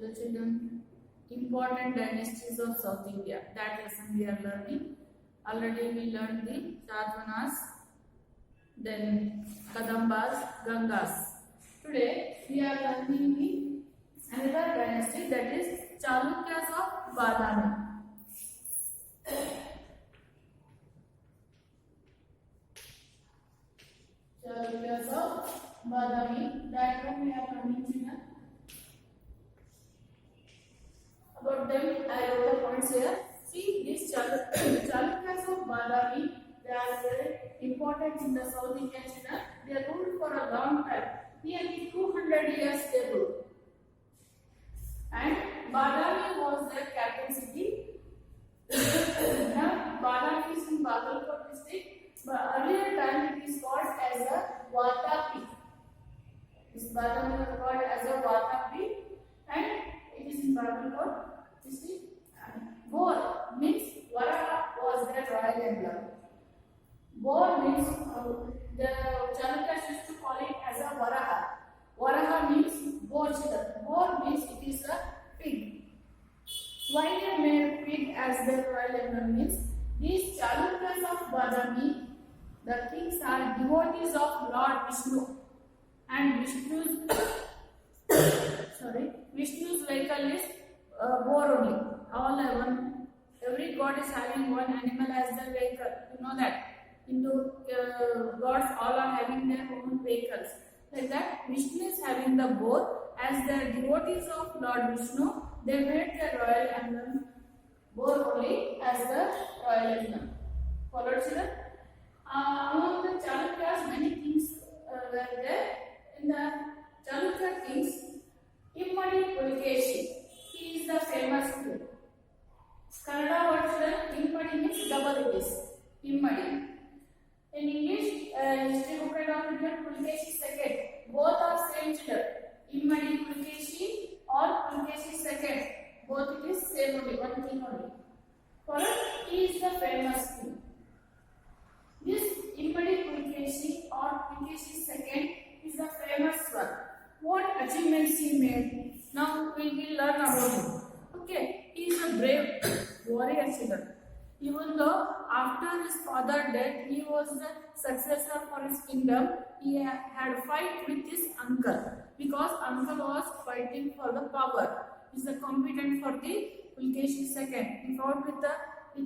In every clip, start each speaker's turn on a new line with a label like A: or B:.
A: the children, important dynasties of South India. That lesson we are learning. Already we learned the Satavahanas, then Kadambas, Gangas. Today we are learning the another dynasty, that is Chalukyas of Badami. Chalukyas of Badami. That one we are learning, children. About them, I wrote the points here. See, these Chalukyas of Badami, they are very important in the South Indian children. They ruled for a long time. Nearly 200 years they ruled. And Badami was their capital city. Now, Badami is in Bagalkot district, but earlier time it is called as a Vatapi. This Badami was called as a Vatapi, and it is in Bagalkot district. Bor means Varaha was their royal emblem. Bor means the Chalukyas used to call it as a Varaha. Varaha means boar. Bor means it is a pig. Why they made pig as their royal emblem means these Chalukyas of Badami, the kings are devotees of Lord Vishnu, and Vishnu's vehicle is boar only. All one, every god is having one animal as their vehicle. You know that. Hindu gods all are having their own vehicles. Like that, Vishnu is having the boar. As the devotees of Lord Vishnu, they made the royal emblem boar only as the royal emblem. Followed, children? Among the Chalukyas, many kings were there. In the Chalukya kings, Immadi Pulkeshi, he is the famous king. Kannada word, children, Immadi means double it is. Immadi. In English, history book and of Indian, Pulkeshi second. Both are same, children. Immadi Pulkeshi or Pulkeshi second. Both it is same only, one king only. Followed, he is the famous king. This Immadi Pulkeshi or Pulkeshi second is the famous one. What achievements he made? Now we will learn about him. Okay, he is a brave warrior, children. Even though after his father's death, he was the successor for his kingdom, he had fight with his uncle, because uncle was fighting for the power. He is competent for the Pulkeshi second. He fought with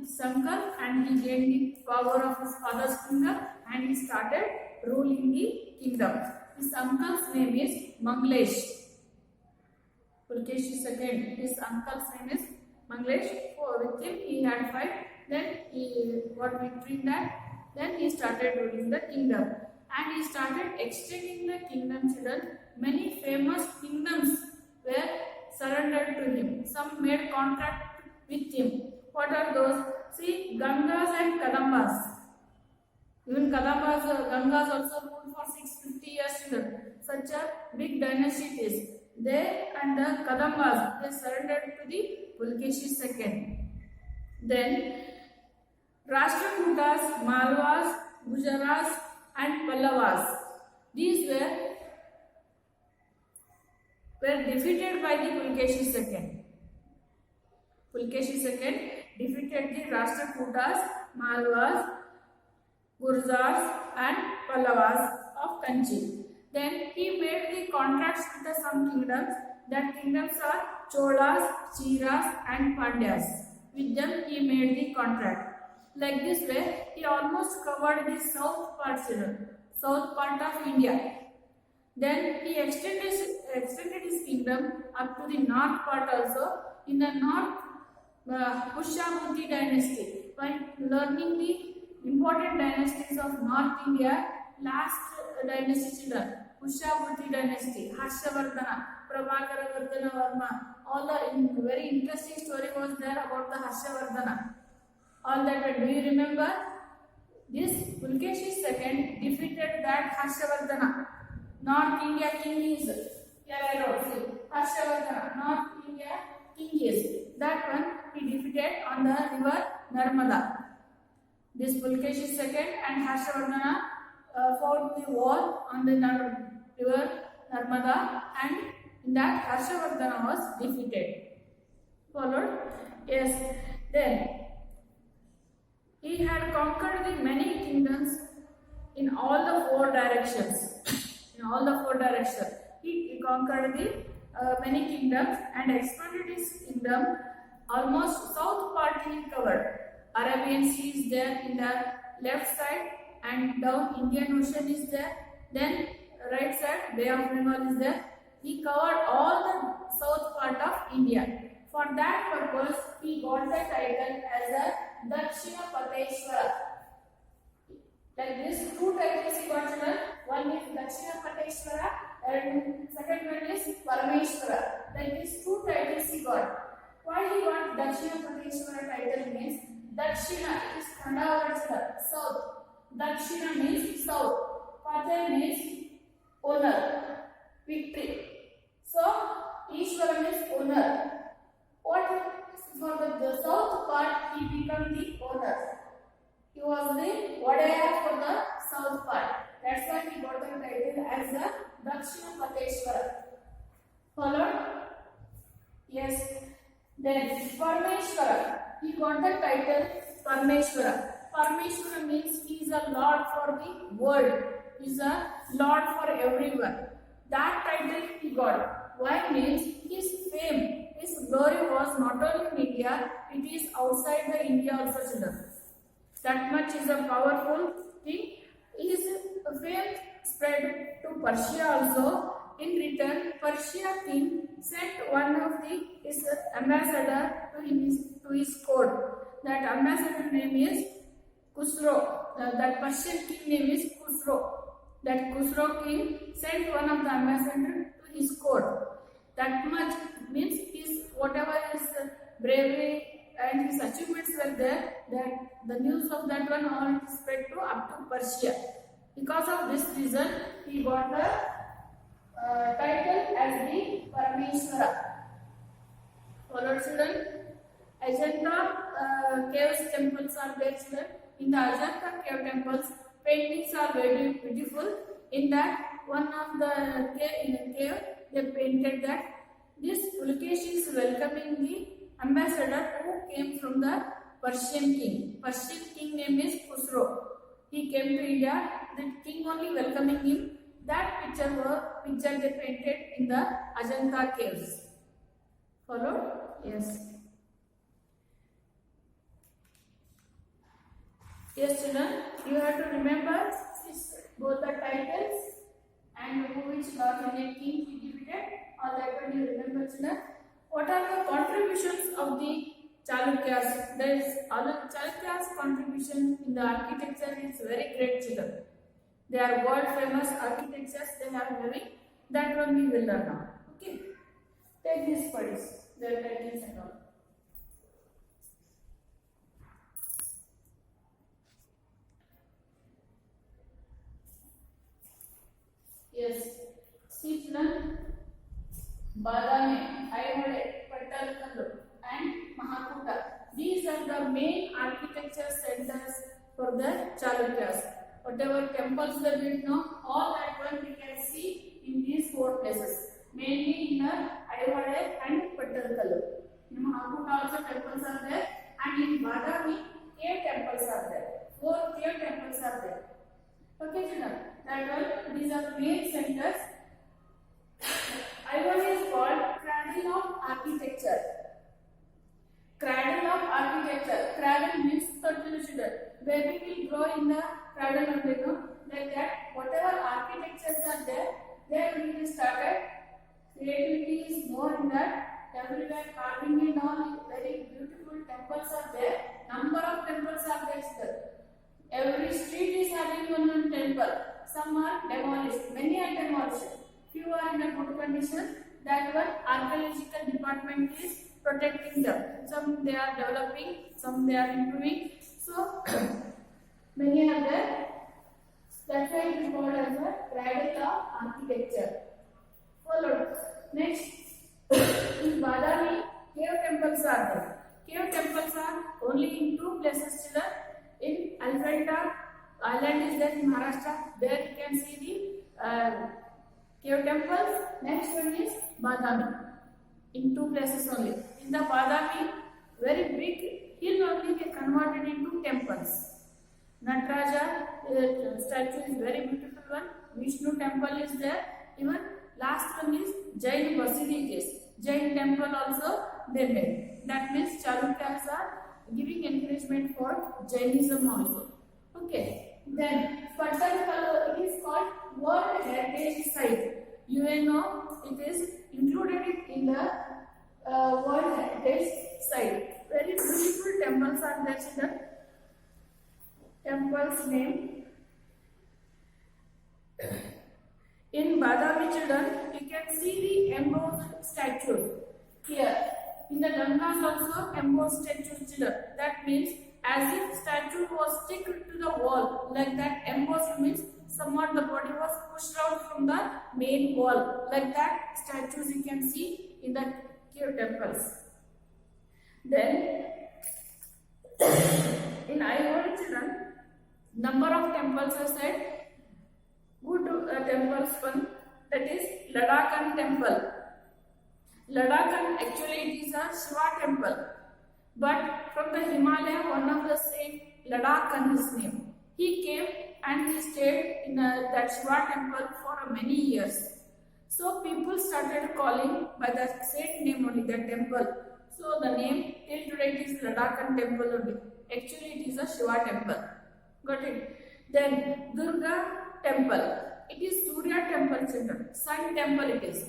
A: his uncle and he gained the power of his father's kingdom and he started ruling the kingdom. His uncle's name is Manglesh. Pulkeshi second, his uncle's name is Manglesh. With him he had fight. Then he got victory in that. Then he started ruling the kingdom. And he started extending the kingdom, children. Many famous kingdoms were surrendered to him. Some made contract with him. What are those? See, Gangas and Kadambas. Even Gangas also ruled for 650 years, children. Such a big dynasty it is. They and the Kadambas, they surrendered to the Pulkeshi second. Then Rashtrakutas, Malwas, Gujaras and Pallavas. These were defeated by the Pulkeshi second. Pulkeshi second defeated the Rashtrakutas, Malwas, Gurzars and Pallavas of Kanchi. Then he made the contracts with some kingdoms. That kingdoms are Cholas, Cheras and Pandyas. With them he made the contract. Like this way, he almost covered the south part of India. Then he extended his kingdom up to the north part also. In the north, Pushyabhuti dynasty. By learning the important dynasties of North India, last dynasty, children, Pushyabhuti dynasty, Harshavardhana, Prabhakara Varma, all the very interesting story was there about the Harshavardhana. All that, do you remember? This Pulkeshi second defeated that Harshavardhana. North India king is, here I wrote, see, Harshavardhana, North India king is. That one he defeated on the river Narmada. This Pulkeshi second and Harshavardhana fought the war on the river Narmada, and In that Harshavardhana was defeated. Followed? Yes. Then he had conquered the many kingdoms in all the four directions. In all the four directions, he conquered the many kingdoms and expanded his kingdom. Almost south part he covered. Arabian Sea is there in the left side, and down Indian Ocean is there. Then right side Bay of Bengal is there. He covered all the south part of India. For that purpose, he got the title as a Dakshina Pateshwara. Like this, two titles he got children. One is Dakshina Pateshwara and second one is Parameshwara. Like these two titles he got. Why he got Dakshina Pateshwara title means Dakshina is Khandavara, south. Dakshina means south. Pate means owner, victory. So Ishvara means owner. What for the south part he became the owner. He was the Wadaya for the south part. That's why he got the title as the Dakshina Pateshwara. Followed? Yes. Then Parameshwara. He got the title Parameshwara. Parameshwara means he is a lord for the world. He is a lord for everyone. That title he got. Why means his fame, his glory was not only in India, it is outside the India also, children. That much is a powerful thing. His fame spread to Persia also. In return, Persia king sent one of his ambassador to his court. That ambassador name is Khusro. That Persian king name is Khusro. That Khusro king sent one of the ambassador to his court. That much means his whatever his bravery and his achievements were there, that the news of that one all spread to up to Persia. Because of this reason, he got the title as the Parameshwara. Followed, children. Ajanta caves temples are there, children. In the Ajanta cave temples, paintings are very beautiful. In that, one of the cave, they painted that this Pulkesh is welcoming the ambassador who came from the Persian king. Persian king name is Khusro. He came to India. The king only welcoming him. That picture they painted in the Ajanta caves. Followed? Yes. Yes, children. You have to remember both the titles and which Indian king he defeated. All that one you remember, children. What are the contributions of the Chalukyas? There is Chalukyas' contribution in the architecture is very great, children. They are world famous architectures they are having. That one we will learn now. Okay. Take these points. Their titles and all. Yes. See, children. Badami, Aivade, Pattalkallu and Mahakuta. These are the main architecture centers for the Chalukyas. Whatever temples that we know, all that one we can see in these four places. Mainly in the Aivade and Pattalkallu. In Mahakuta also temples are there, and in Badami cave temples are there. 4 cave temples are there. Okay, children. That one, these are main centers. Aivade is called cradle of architecture. Cradle of architecture. Cradle means children. Baby will grow in the cradle of the like that. Whatever architectures are there, there will be started. Creativity is more in that. Everywhere carving and all very beautiful temples are there. Number of temples are there. Every street is having one temple. Some are demolished. Many are demolished. Few are in a good condition. That one archaeological department is protecting them. Some they are developing, some they are improving. So many are there. That's why it is called as a cradle of architecture. Followed. Next, in Badami, cave temples are there. Cave temples are only in 2 places, children. In Alphenta island is there in Maharashtra. There you can see the cave temples. Next one is Badami. In two places only. In the Badami, very big hill only they converted into temples. Nataraja statue is very beautiful one. Vishnu temple is there. Even last one is Jain Basidi case. Jain temple also they made. That means Chalukyas are giving encouragement for Jainism also. Okay. Then Pattalkalu, it is called World Heritage Site. UNO, it is included in the World Heritage Site. Very beautiful temples are there, children. Temple's name. In Badami, children, you can see the embossed statues. Here, in the Gangas also embossed statues, children. That means as if statue was stick to the wall, like that. Embossed means somewhat the body was pushed out from the main wall, like that. Statues you can see in the cave temples. Then in Aihole, children, number of temples are said. Good temples one, that is Ladakan temple. Ladakan actually it is a Shiva temple. But from the Himalaya, one of the saint, Ladakan his name. He came and he stayed in that Shiva temple for many years. So people started calling by the saint name only, that temple. So the name till today it is Ladakan temple only. Actually it is a Shiva temple. Got it? Then Durga temple. It is Surya temple, children. Sun temple it is.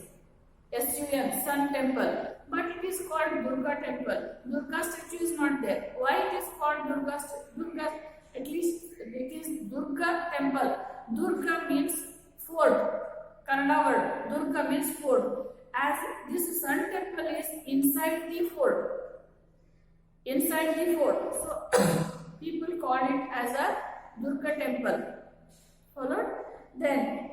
A: SUN, Sun temple. But it is called Durga temple. Durga statue is not there. Why it is called Durga? At least it is Durga temple. Durga means fort. Kannada word. Durga means fort. As this Sun temple is inside the fort. Inside the fort. So people call it as a Durga temple. Followed? Then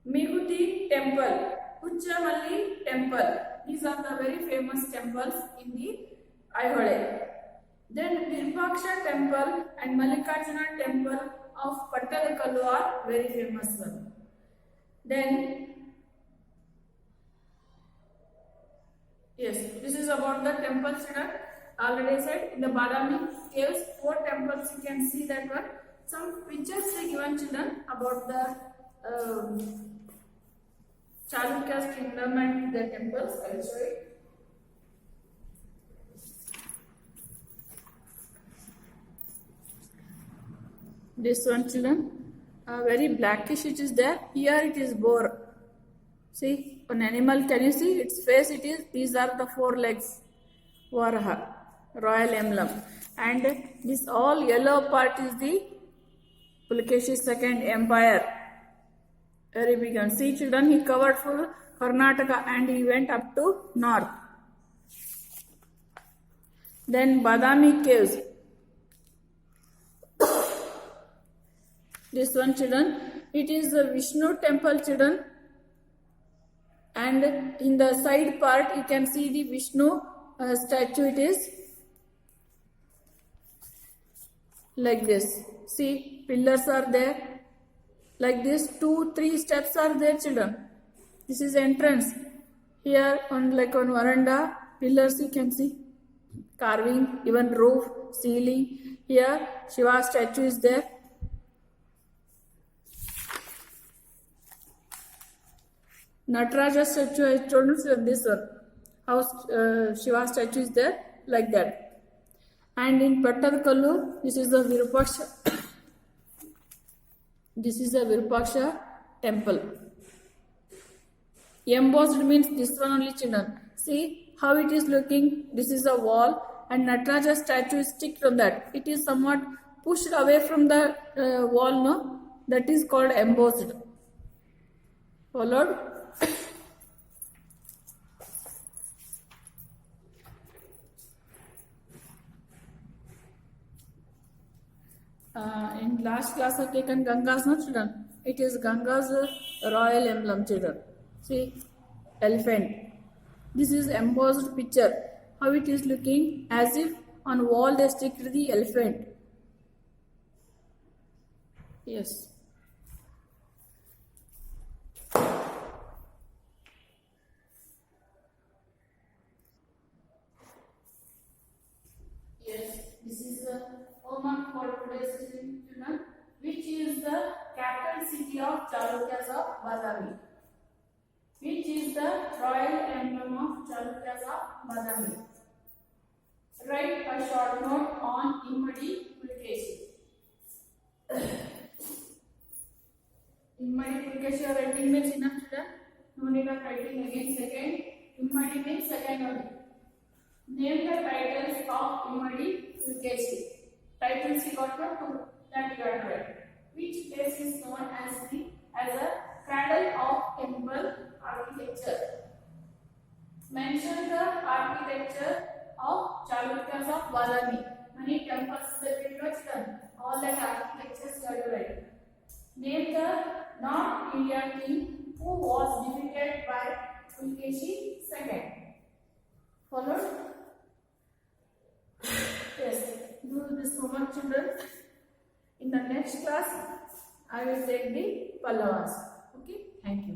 A: Miguti temple. Uchamalli temple. These are the very famous temples in the Aihole. Then Virupaksha temple and Mallikarjuna temple of Pattalkalu are very famous one. Then, yes, this is about the temples. Already said in the Badami caves, 4 temples you can see that one. Some pictures are given, children, about the Chalukya's kingdom and their temples. I will show it. This one, children, very blackish it is there. Here it is boar. See, an animal, can you see its face? It is, these are the 4 legs. Varaha, royal emblem. And this all yellow part is the Pulakeshi's second empire. Very big one. See, children, he covered full Karnataka and he went up to north. Then Badami caves. This one, children, it is the Vishnu temple, children. And in the side part, you can see the Vishnu statue. It is like this. See, pillars are there. Like this, 2-3 steps are there, children. This is entrance. Here, on veranda, pillars you can see. Carving, even roof, ceiling. Here, Shiva statue is there. Nataraja statue, I told you this one. How Shiva statue is there, like that. And in Pattalkalu, this is the Virupaksha. This is a Virupaksha temple. Embossed means this one only, children. See how it is looking. This is a wall and Nataraja statue is stick from that. It is somewhat pushed away from the wall, no? That is called embossed. Followed? In last class I have taken Ganga's, no, children? It is Ganga's royal emblem, children. See, elephant. This is embossed picture. How it is looking, as if on wall they stick to the elephant. Yes. of Chalukyas of Badami? Which is the royal emblem of Chalukyas of Badami? Write a short note on Immadi Pulkeshi. Immadi Pulkeshi or writing means enough children. No need of writing again second. Immadi means second only. Name the titles of Immadi Pulkeshi. Titles we got two that we got to write. Which place is known as a cradle of temple architecture? Mention the architecture of Chalukyas of Badami. Many temples that we got all that architectures we have to write. Name the North Indian king who was defeated by Pulkeshi II. Followed? Yes. Do this homework, children. In the next class, I will take the Pallavas. Okay. Thank you.